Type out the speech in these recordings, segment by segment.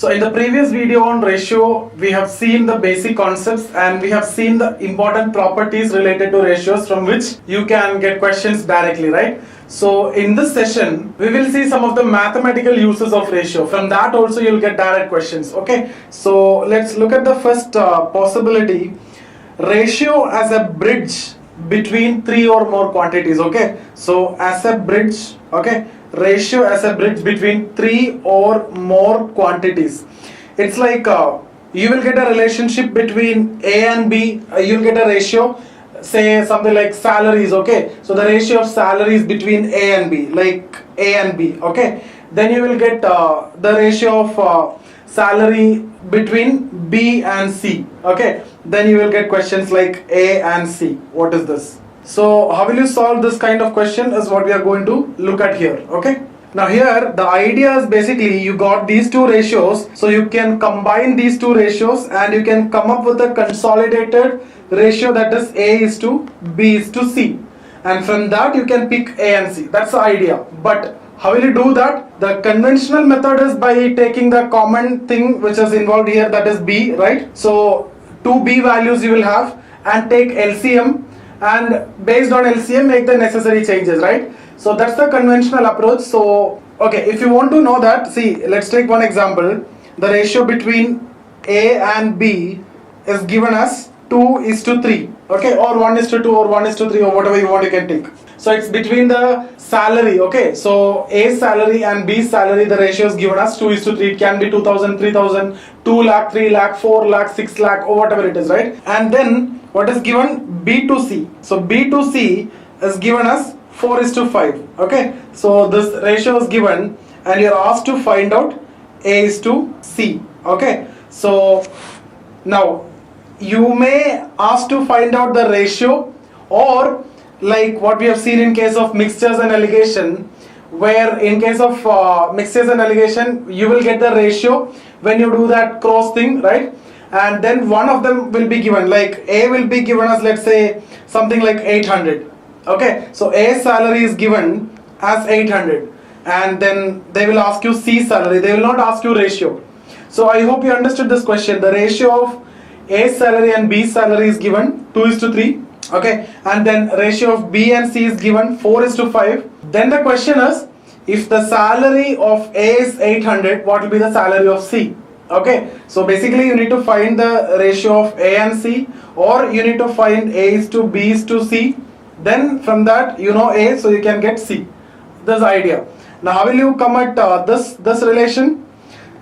So in the previous video on ratio, we have seen the basic concepts and we have seen the important properties related to ratios from which you can get questions directly, right? So in this session, we will see some of the mathematical uses of ratio. From that also you'll get direct questions, okay? So let's look at the first possibility. Ratio as a bridge between three or more quantities, okay? So as a bridge, okay? Ratio as a bridge between three or more quantities. It's like you will get a relationship between A and B, you'll get a ratio, say something like salaries, okay? So the ratio of salaries between A and B, like A and B, okay? Then you will get the ratio of salary between B and C, okay? Then you will get questions like A and C. What is this? So how will you solve this kind of question is what we are going to look at here, okay? Now here the idea is basically you got these two ratios, so you can combine these two ratios and you can come up with a consolidated ratio, that is A is to B is to C, and from that you can pick A and C. That's the idea. But how will you do that? The conventional method is by taking the common thing which is involved here, that is B, right? So two B values you will have and take LCM, and based on LCM make the necessary changes, right? So that's the conventional approach. So okay, if you want to know that, see, let's take one example. The ratio between A and B is given as 2:3, okay, or 1:2 or 1:3 or whatever you want, you can take. So it's between the salary, okay? So A's salary and B's salary, the ratio is given as 2:3. It can be 2,000, 3,000, 2 lakh, 3 lakh, 4 lakh, 6 lakh, or whatever it is, right? And then what is given? B to C. So B to C is given as 4:5, okay? So this ratio is given and you are asked to find out A is to C, okay? So now you may ask to find out the ratio, or like what we have seen in case of mixtures and alligation, where in case of mixtures and alligation you will get the ratio when you do that cross thing, right? And then one of them will be given, like A will be given as, let's say, something like 800, okay? So A's salary is given as 800, and then they will ask you C salary, they will not ask you ratio. So I hope you understood this question. The ratio of A's salary and B's salary is given 2:3, okay? And then ratio of B and C is given 4:5. Then the question is, if the salary of A is 800, what will be the salary of C? Okay, so basically you need to find the ratio of A and C, or you need to find A is to B is to C. Then from that you know A, so you can get C. This idea. Now how will you come at this relation?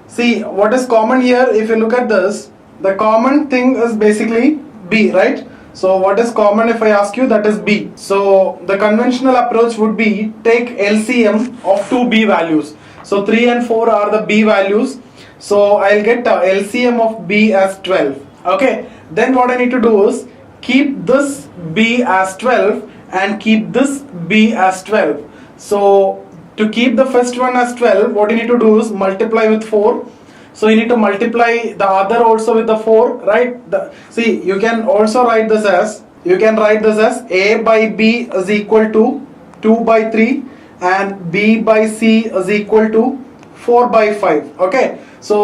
See, what is common here, if you look at this, the common thing is basically B, right? So what is common if I ask you? That is B. So the conventional approach would be take LCM of two B values. So 3 and 4 are the B values. So I'll get LCM of B as 12, okay? Then what I need to do is keep this B as 12 and keep this B as 12. So to keep the first one as 12, what you need to do is multiply with 4. So you need to multiply the other also with the 4, right? See, you can also write this as, A by B is equal to 2 by 3 and B by C is equal to 4 by 5, okay? So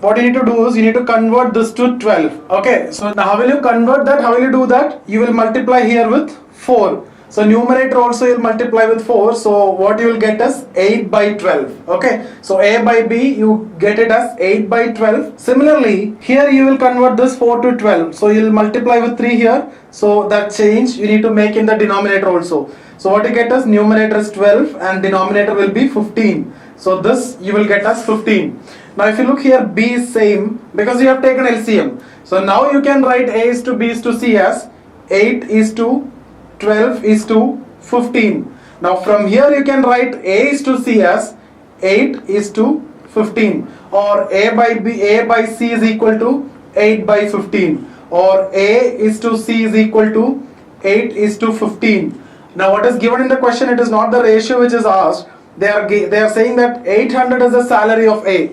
what you need to do is you need to convert this to 12, okay? So now how will you convert that? How will you do that? You will multiply here with 4. So numerator also you will multiply with 4. So what you will get is 8 by 12, okay? So A by B you get it as 8 by 12. Similarly here you will convert this 4 to 12. So you will multiply with 3 here. So that change you need to make in the denominator also. So what you get is numerator is 12 and denominator will be 15. So this you will get as 15. Now if you look here, B is same because you have taken LCM. So now you can write A is to B is to C as 8 is to 12 is to 15. Now from here you can write A is to C as 8 is to 15, or A by C is equal to 8 by 15, or A is to C is equal to 8 is to 15. Now what is given in the question, it is not the ratio which is asked. They are saying that 800 is the salary of A.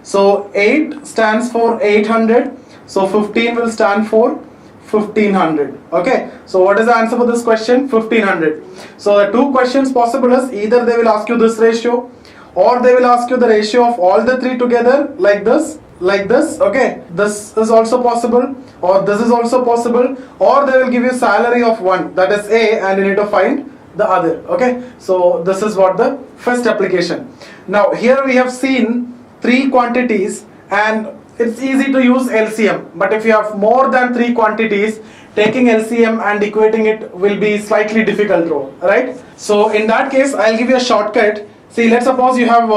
So 8 stands for 800. So 15 will stand for 1500. Okay. So what is the answer for this question? 1500. So the two questions possible is either they will ask you this ratio, or they will ask you the ratio of all the three together like this, okay. This is also possible, or this is also possible, or they will give you salary of one, that is A, and you need to find the other, okay. So this is what the first application. Now here we have seen three quantities, and it's easy to use LCM, but if you have more than three quantities, taking LCM and equating it will be slightly difficult, right? So in that case, I'll give you a shortcut. See, let's suppose you have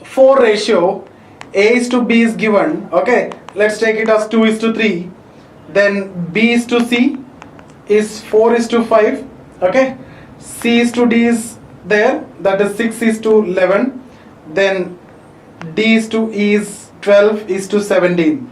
4 ratio, A is to B is given, okay. Let's take it as 2 is to 3. Then B is to C is 4 is to 5, okay. C is to D is there, that is 6 is to 11. Then D is to E is 12 is to 17.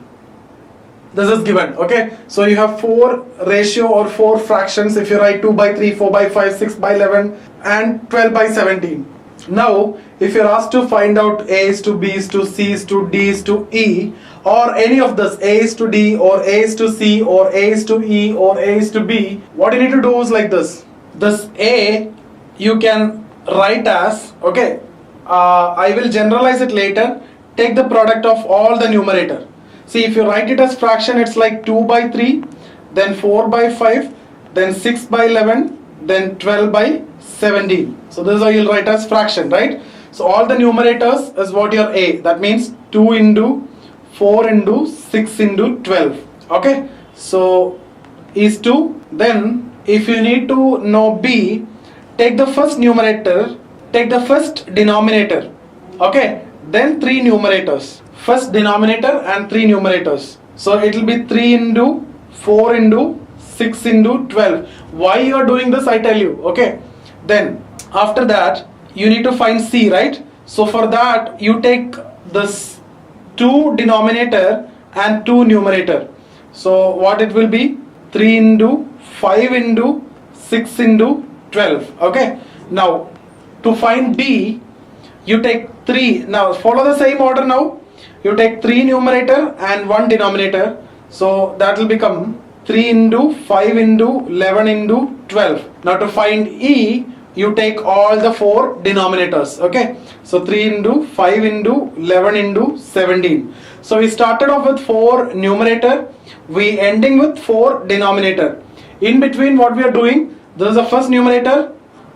This is given, okay. So you have 4 ratio or 4 fractions if you write 2 by 3, 4 by 5, 6 by 11 and 12 by 17. Now if you're asked to find out A is to B is to C is to D is to E, or any of this, A is to D or A is to C or A is to E or A is to B, what you need to do is like this. This A you can write as, okay, I will generalize it later. Take the product of all the numerator. See, if you write it as fraction, it's like 2 by 3, then 4 by 5, then 6 by 11, then 12 by 17. So this is how you'll write as fraction, right? So all the numerators is what your A. That means 2 into 4 into 6 into 12. Okay. So is 2. Then if you need to know B, take the first numerator, take the first denominator. Okay. Then 3 numerators. First denominator and 3 numerators. So it will be 3 into 4 into 6 into 12. Why you are doing this, I tell you. Okay. Then after that you need to find C, right? So for that you take this 2 denominator and 2 numerator. So what it will be? 3 into 5 into 6 into 12. Okay. Now to find D, you take 3. Now follow the same order now. You take 3 numerator and 1 denominator. So that will become 3 into 5 into 11 into 12. Now to find E, you take all the 4 denominators. Okay. So 3 into 5 into 11 into 17. So we started off with 4 numerator. We ending with 4 denominator. In between what we are doing, this is the first numerator.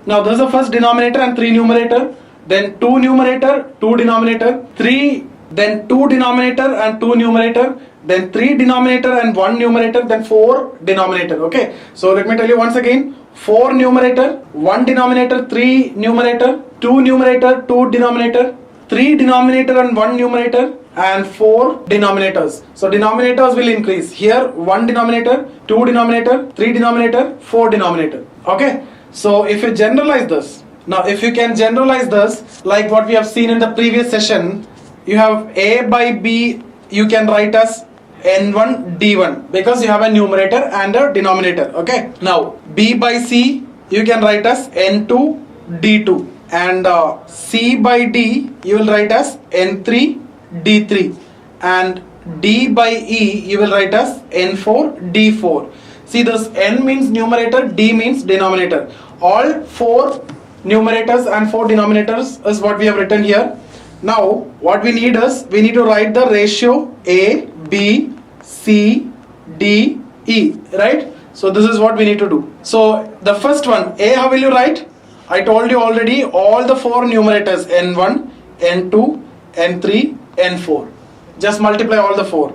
Now this is the first denominator and 3 numerator. Then 2 numerator, 2 denominator, 3, then 2 denominator and 2 numerator, then 3 denominator and 1 numerator, then 4 denominator. Okay. So let me tell you once again, 4 numerator, 1 denominator, 3 numerator, 2 numerator, 2 denominator, 3 denominator and 1 numerator, and 4 denominators. So denominators will increase. Here 1 denominator, 2 denominator, 3 denominator, 4 denominator. Okay. So if you generalize this, now if you can generalize this like what we have seen in the previous session, you have A by B, you can write as N1 D1 because you have a numerator and a denominator. Okay. Now B by C you can write as N2 D2, and C by D you will write as N3 D3, and D by E you will write as N4 D4. See, this N means numerator, D means denominator. All 4 numerators and 4 denominators is what we have written here. Now what we need is, we need to write the ratio A, B, C, D, E, right? So this is what we need to do. So the first one, A, how will you write? I told you already, all the 4 numerators, N1, N2, N3, N4. Just multiply all the 4.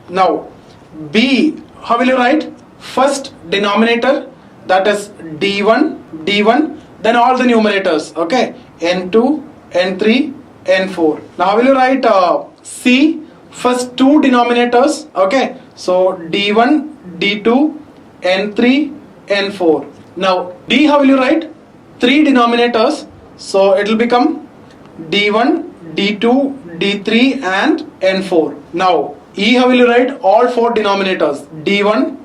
Now B, how will you write? First denominator, that is D1, D1, then all the numerators, okay, N2, N3, N4. Now how will you write C? First 2 denominators, okay, so D1, D2, N3, N4. Now D, how will you write? 3 denominators, so it will become D1, D2, D3 and N4. Now E, how will you write? All 4 denominators, D1,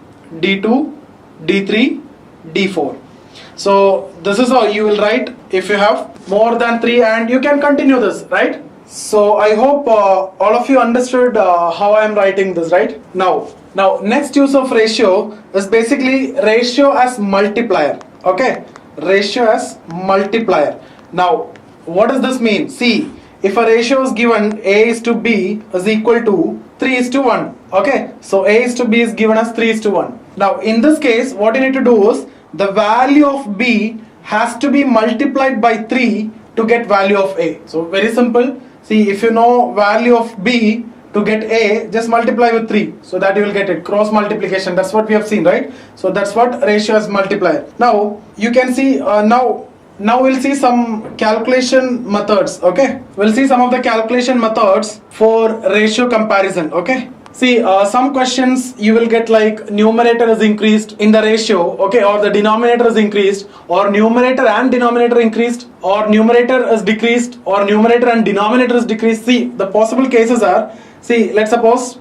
D2, D3, D4. So this is how you will write if you have more than 3, and you can continue this, right? So I hope all of you understood how I am writing this, right? Now next use of ratio is basically ratio as multiplier. Okay, ratio as multiplier. Now what does this mean? See, if a ratio is given A is to B is equal to 3 is to 1. Okay, so A is to B is given as 3 is to 1. Now in this case, what you need to do is the value of B has to be multiplied by 3 to get value of A. So very simple. See, if you know value of B to get A, just multiply with 3 so that you will get it. Cross multiplication, that's what we have seen, right? So that's what ratio as multiplier. Now you can see now we'll see some calculation methods. Okay, we'll see some of the calculation methods for ratio comparison. Okay, see some questions you will get like numerator is increased in the ratio, okay, or the denominator is increased, or numerator and denominator increased, or numerator is decreased, or numerator and denominator is decreased. See, the possible cases are, see, let's suppose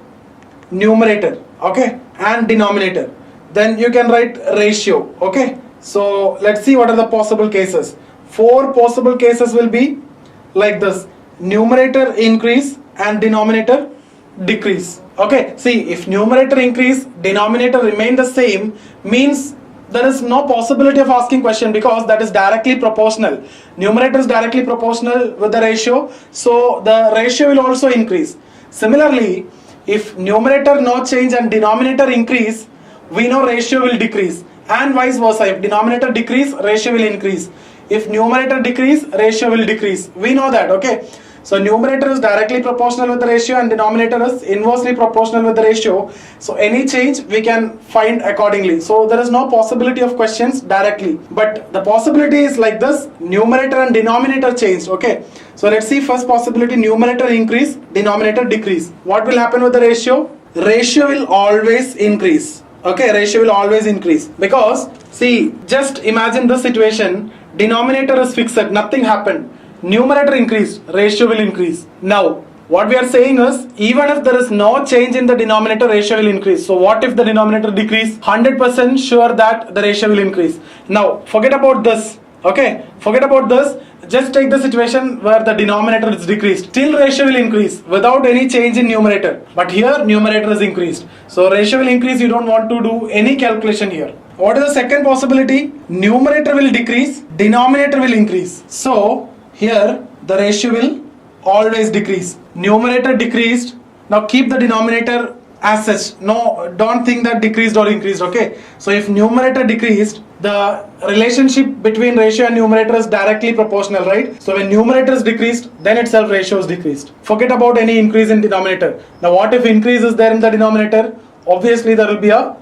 numerator, okay, and denominator, then you can write ratio. Okay, so let's see what are the possible cases. 4 possible cases will be like this: numerator increase and denominator decrease. Okay, see, if numerator increase, denominator remain the same, means there is no possibility of asking question, because that is directly proportional. Numerator is directly proportional with the ratio, so the ratio will also increase. Similarly, if numerator no change and denominator increase, we know ratio will decrease, and vice versa. If denominator decrease, ratio will increase. If numerator decrease, ratio will decrease. We know that. Okay, so numerator is directly proportional with the ratio and denominator is inversely proportional with the ratio. So any change we can find accordingly. So there is no possibility of questions directly, but the possibility is like this: numerator and denominator changed. Okay, so let's see first possibility: numerator increase, denominator decrease. What will happen with the ratio? Ratio will always increase. Okay, ratio will always increase, because see, just imagine this situation: denominator is fixed, nothing happened. Numerator increased, ratio will increase. Now what we are saying is, even if there is no change in the denominator, ratio will increase. So what if the denominator decrease? 100% sure that the ratio will increase. Now forget about this. Okay, forget about this. Just take the situation where the denominator is decreased, still ratio will increase without any change in numerator. But here numerator is increased, so ratio will increase. You don't want to do any calculation here. What is the second possibility? Numerator will decrease, denominator will increase. So here the ratio will always decrease. Numerator decreased. Now keep the denominator as such. No, don't think that decreased or increased. Okay, so if numerator decreased, the relationship between ratio and numerator is directly proportional, right? So when numerator is decreased, then itself ratio is decreased. Forget about any increase in denominator. Now what if increase is there in the denominator? Obviously there will be a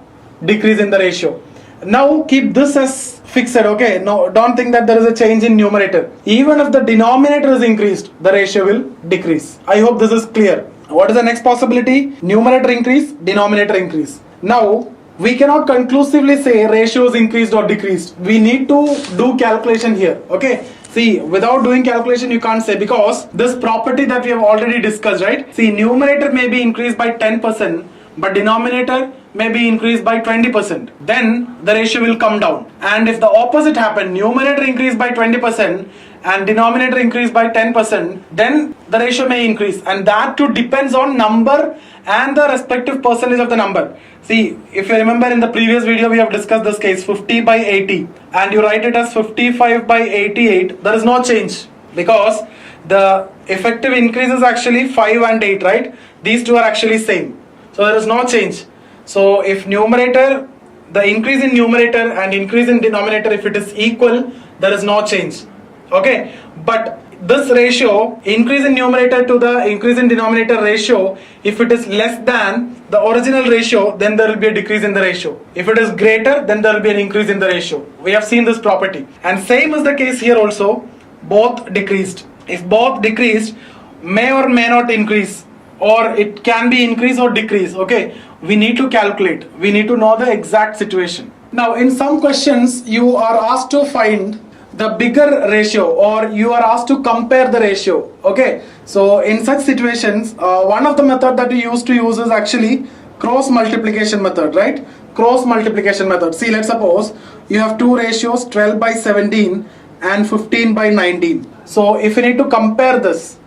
decrease in the ratio. Now keep this as fixed. Okay, no, don't think that there is a change in numerator. Even if the denominator is increased, the ratio will decrease. I hope this is clear. What is the next possibility? Numerator increase, denominator increase. Now we cannot conclusively say ratio is increased or decreased. We need to do calculation here. Okay, see, without doing calculation you can't say, because this property that we have already discussed, right? See, numerator may be increased by 10%, but denominator may be increased by 20%. Then the ratio will come down. And if the opposite happened, numerator increased by 20% and denominator increased by 10%, then the ratio may increase, and that too depends on number and the respective percentage of the number. See, if you remember in the previous video we have discussed this case, 50 by 80, and you write it as 55 by 88, there is no change, because the effective increase is actually 5 and 8, right? These two are actually same, so there is no change. So if numerator, the increase in numerator and increase in denominator, if it is equal, there is no change. Okay, but this ratio, increase in numerator to the increase in denominator ratio, if it is less than the original ratio, then there will be a decrease in the ratio. If it is greater, then there will be an increase in the ratio. We have seen this property, and same is the case here also. Both decreased. If both decreased, may or may not increase, or it can be increase or decrease. Okay, we need to calculate. We need to know the exact situation. Now in some questions you are asked to find the bigger ratio, or you are asked to compare the ratio. Okay, so in such situations, one of the method that we used to use is actually cross multiplication method, right? Cross multiplication method. See, let's suppose you have two ratios, 12 by 17 and 15 by 19. So if you need to compare this,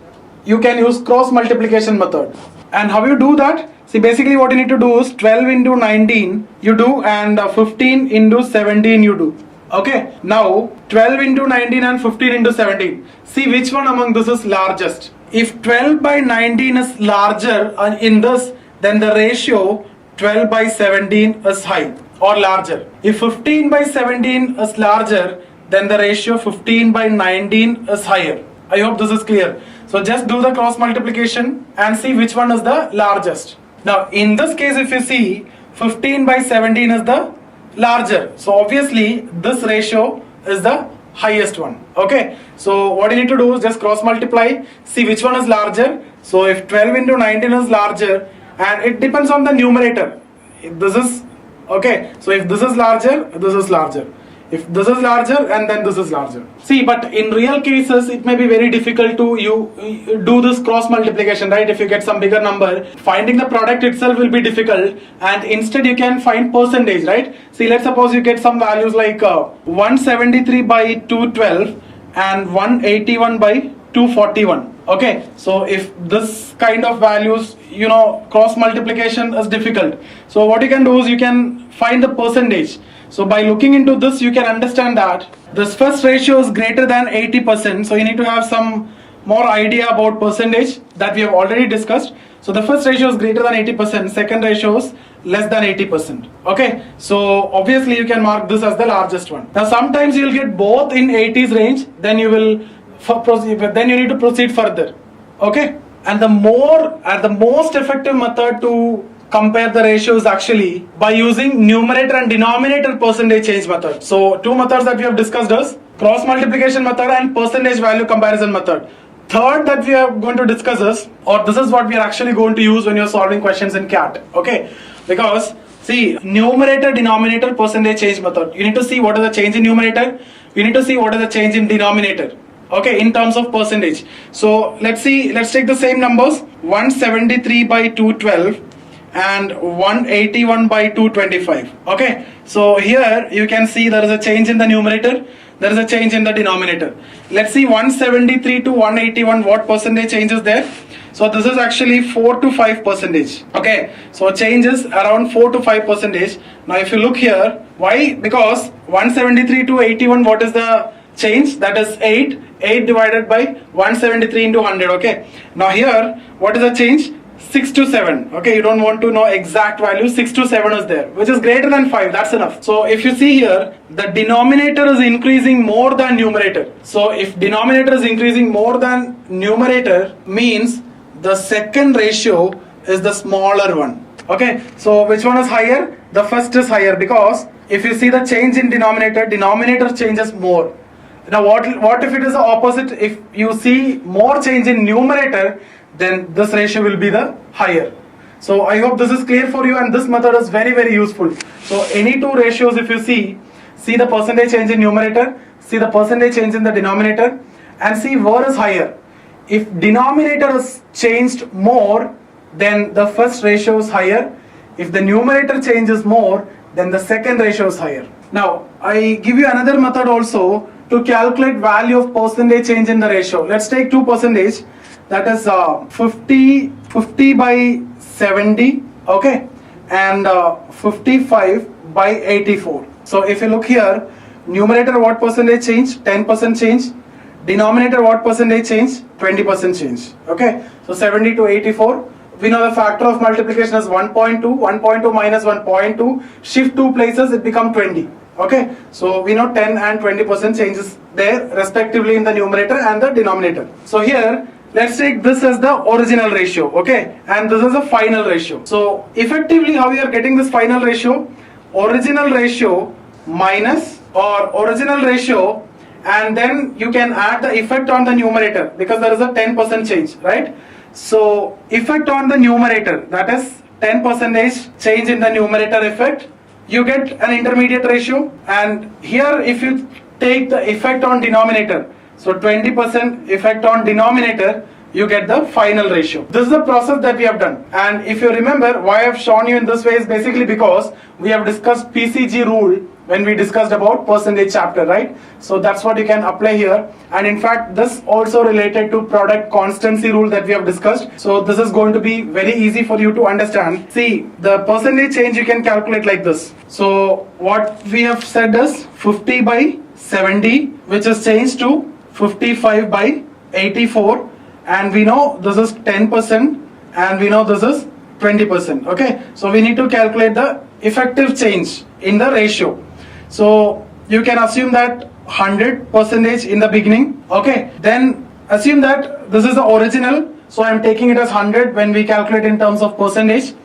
you can use cross multiplication method. And how you do that? See, basically what you need to do is 12 into 19 you do, and 15 into 17 you do. Okay, now 12 into 19 and 15 into 17. See which one among this is largest. if 12 by 19 is larger in this, then the ratio 12 by 17 is high or larger. If 15 by 17 is larger, then the ratio 15 by 19 is higher. I hope this is clear. So just do the cross multiplication and see which one is the largest. Now in this case, if you see, 15 by 17 is the larger. So obviously this ratio is the highest one. Okay, so what you need to do is just cross multiply, see which one is larger. So if 12 into 19 is larger, and it depends on the numerator. If this is okay, so if this is larger, this is larger. If this is larger, and then this is larger. See, but in real cases, it may be very difficult to you do this cross multiplication, right? If you get some bigger number, finding the product itself will be difficult, and instead you can find percentage, right? See, let's suppose you get some values like 173 by 212 and 181 by 241. Okay, so if this kind of values, cross multiplication is difficult. So what you can do is you can find the percentage. So by looking into this, you can understand that this first ratio is greater than 80%. So you need to have some more idea about percentage that we have already discussed. So the first ratio is greater than 80%, second ratio is less than 80%. Okay, so obviously you can mark this as the largest one. Now sometimes you will get both in 80s range, then you need to proceed further. Okay, and the most effective method to compare the ratios actually by using numerator and denominator percentage change method. So two methods that we have discussed is cross multiplication method and percentage value comparison method. Third that we are going to discuss is, or this is what we are actually going to use when you are solving questions in CAT. Okay, because see, numerator denominator percentage change method, you need to see what is the change in numerator, you need to see what is the change in denominator. Okay, in terms of percentage. So let's take the same numbers, 173 by 212 and 181 by 225. Okay, so here you can see there is a change in the numerator, there is a change in the denominator. Let's see 173 to 181, what percentage change is there? So this is actually 4 to 5%. Okay, so change is around 4 to 5%. Now if you look here, why? Because 173 to 81, what is the change? That is 8 divided by 173 into 100. Okay, now here what is the change? 6 to 7. Okay, you don't want to know exact value, 6 to 7 is there, which is greater than 5, that's enough. So if you see here, the denominator is increasing more than numerator. So if denominator is increasing more than numerator, means the second ratio is the smaller one. Okay, so which one is higher? The first is higher, because if you see the change in denominator changes more. Now what if it is the opposite? If you see more change in numerator, then this ratio will be the higher. So I hope this is clear for you, and this method is very, very useful. So any two ratios, if you see the percentage change in numerator, see the percentage change in the denominator, and see where is higher. If denominator is changed more, then the first ratio is higher. If the numerator changes more, then the second ratio is higher. Now I give you another method also to calculate value of percentage change in the ratio. Let's take 2%, that is 50 by 70, okay, and 55 by 84. So if you look here, numerator what percentage change? 10% change. Denominator what percentage change? 20% change. Okay, so 70 to 84. We know the factor of multiplication is 1.2. 1.2 minus 1.2. Shift 2 places, it becomes 20. Okay, so we know 10 and 20% changes there respectively in the numerator and the denominator. So here, let's take this as the original ratio, okay, and this is a final ratio. So effectively how we are getting this final ratio? Original ratio minus, or original ratio, and then you can add the effect on the numerator, because there is a 10% change, right? So effect on the numerator, that is 10% change in the numerator effect, you get an intermediate ratio. And here if you take the effect on denominator, so 20% effect on denominator, you get the final ratio. This is the process that we have done. And if you remember, why I have shown you in this way is basically because we have discussed PCG rule when we discussed about percentage chapter, right? So that's what you can apply here. And in fact, this also related to product constancy rule that we have discussed. So this is going to be very easy for you to understand. See, the percentage change you can calculate like this. So what we have said is 50 by 70, which is changed to 55 by 84. and we know this is 10% and we know this is 20%. Okay, so we need to calculate the effective change in the ratio. So you can assume that 100% in the beginning. Okay, then assume that this is the original, so I am taking it as 100 when we calculate in terms of percentage.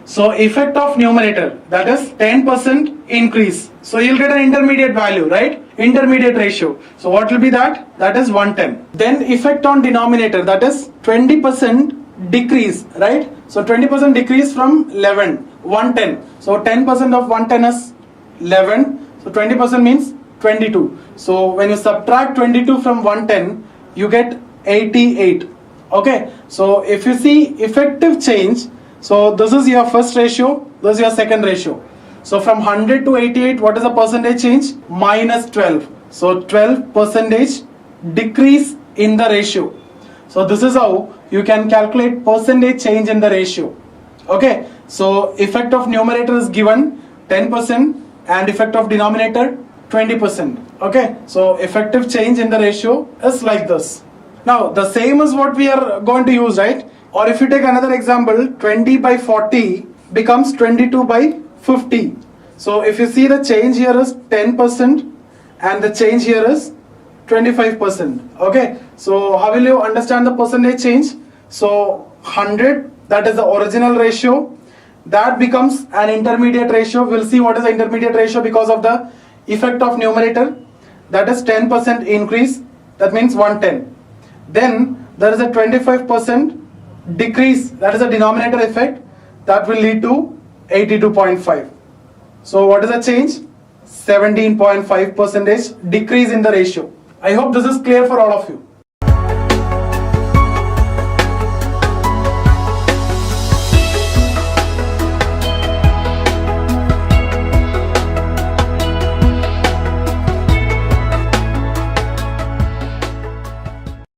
So effect of numerator, that is 10% increase. So you'll get an intermediate value, right? Intermediate ratio. So what will be that? That is 110. Then effect on denominator, that is 20% decrease, right? So 20% decrease from 11, 110. So 10% of 110 is 11. So 20% means 22. So when you subtract 22 from 110, you get 88. Okay. So if you see effective change, so this is your first ratio, this is your second ratio. So from 100 to 88, what is the percentage change? Minus 12. So 12% decrease in the ratio. So this is how you can calculate percentage change in the ratio. Okay. So effect of numerator is given 10% and effect of denominator 20%. Okay. So effective change in the ratio is like this. Now the same is what we are going to use, right? Or if you take another example, 20 by 40 becomes 22 by 50. So if you see the change here is 10% and the change here is 25%. Okay, so how will you understand the percentage change? So 100, that is the original ratio, that becomes an intermediate ratio. We'll see what is the intermediate ratio because of the effect of numerator. That is 10% increase, that means 110. Then there is a 25% decrease, that is a denominator effect, that will lead to 82.5. So what is the change? 17.5% decrease in the ratio. I hope this is clear for all of you.